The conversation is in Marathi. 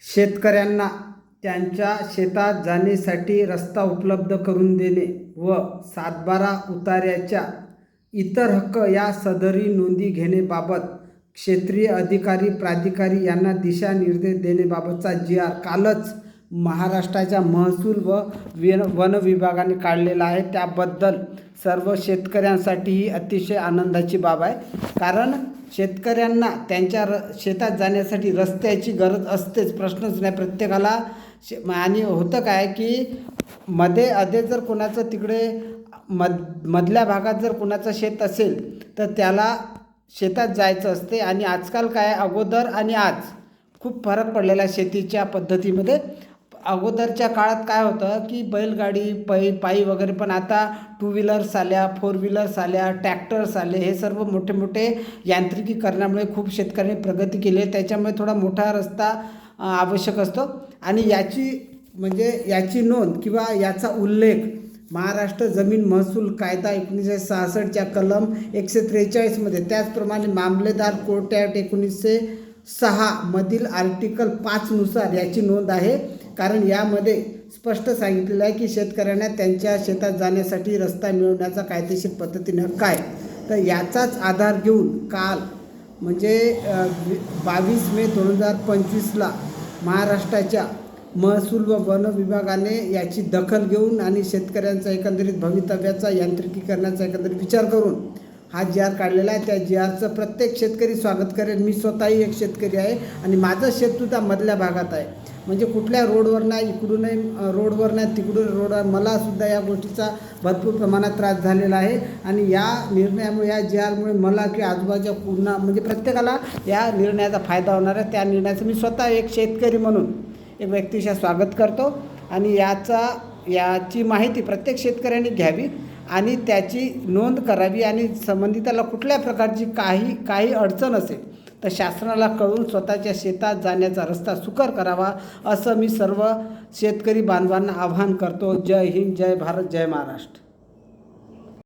शेतकऱ्यांना त्यांच्या शेतात जाण्यासाठी रस्ता उपलब्ध करून देणे व सातबारा उतार्याच्या इतर हक्क या सदरी नोंदी घेण्याबाबत क्षेत्रीय अधिकारी प्राधिकारी यांना दिशानिर्देश देण्याबाबतचा जी.आर. कालच महाराष्ट्राच्या महसूल व वन विभागाने काढलेला आहे. त्याबद्दल सर्व शेतकऱ्यांसाठी ही अतिशय आनंदाची बाब आहे. कारण शेतकऱ्यांना त्यांच्या शेतात जाण्यासाठी रस्त्याची गरज असतेच, प्रश्नच नाही प्रत्येकाला. आणि होतं काय की मध्ये जर कोणाचं तिकडे मधल्या भागात जर कोणाचं शेत असेल तर त्याला शेतात जायचं असते. आणि आजकाल काय अगोदर आणि आज खूप फरक पडलेला आहे शेतीच्या पद्धतीमध्ये. अगोदरच्या काळात काय होतं की बैलगाडी पायी वगैरे, पण आता टू व्हीलर्स आल्या, फोर व्हीलर्स आल्या, ट्रॅक्टर्स आले. हे सर्व मोठे मोठे यांत्रिकीकरणामुळे खूप शेतकऱ्यांनी प्रगती केली आहे. त्याच्यामुळे थोडा मोठा रस्ता आवश्यक असतो. आणि याची नोंद किंवा याचा उल्लेख महाराष्ट्र जमीन महसूल कायदा 1966च्या कलम 143 त्याचप्रमाणे मामलेदार कोर्ट ॲक्ट 1906 मधील आर्टिकल 5 नुसार याची नोंद आहे. कारण यामध्ये स्पष्ट सांगितलेलं आहे की शेतकऱ्यांना त्यांच्या शेतात जाण्यासाठी रस्ता मिळवण्याचा कायदेशीर पद्धतीने हक्क आहे. तर याचाच आधार घेऊन काल 22 मे 2025ला महाराष्ट्राच्या महसूल व वन विभागाने याची दखल घेऊन आणि शेतकऱ्यांचा एकंदरीत भवितव्याचा यांत्रिकीकरणाचा एकंदरीत विचार करून हा जी.आर. काढलेला आहे. त्या जी.आरचं प्रत्येक शेतकरी स्वागत करेल. मी स्वतःही एक शेतकरी आहे आणि माझं शेतसुद्धा मधल्या भागात आहे. म्हणजे कुठल्या रोडवर नाही, इकडूनही रोडवर नाही, तिकडून रोडवर. मलासुद्धा या गोष्टीचा भरपूर प्रमाणात त्रास झालेला आहे. आणि या निर्णयामुळे, या जी.आरमुळे मला किंवा आजूबाजूच्या पूर्ण प्रत्येकाला या निर्णयाचा फायदा होणार आहे. त्या निर्णयाचं मी स्वतः एक शेतकरी म्हणून एक व्यक्तिशः स्वागत करतो. आणि याची माहिती प्रत्येक शेतकऱ्यांनी घ्यावी आणि त्याची नोंद करावी. आणि संबंधिताला कुठल्या प्रकारची काही अडचण असेल तर शासनाला कळून स्वतःच्या शेतात जाण्याचा रस्ता सुकर करावा, असं मी सर्व शेतकरी बांधवांना आवाहन करतो. जय हिंद, जय भारत, जय महाराष्ट्र.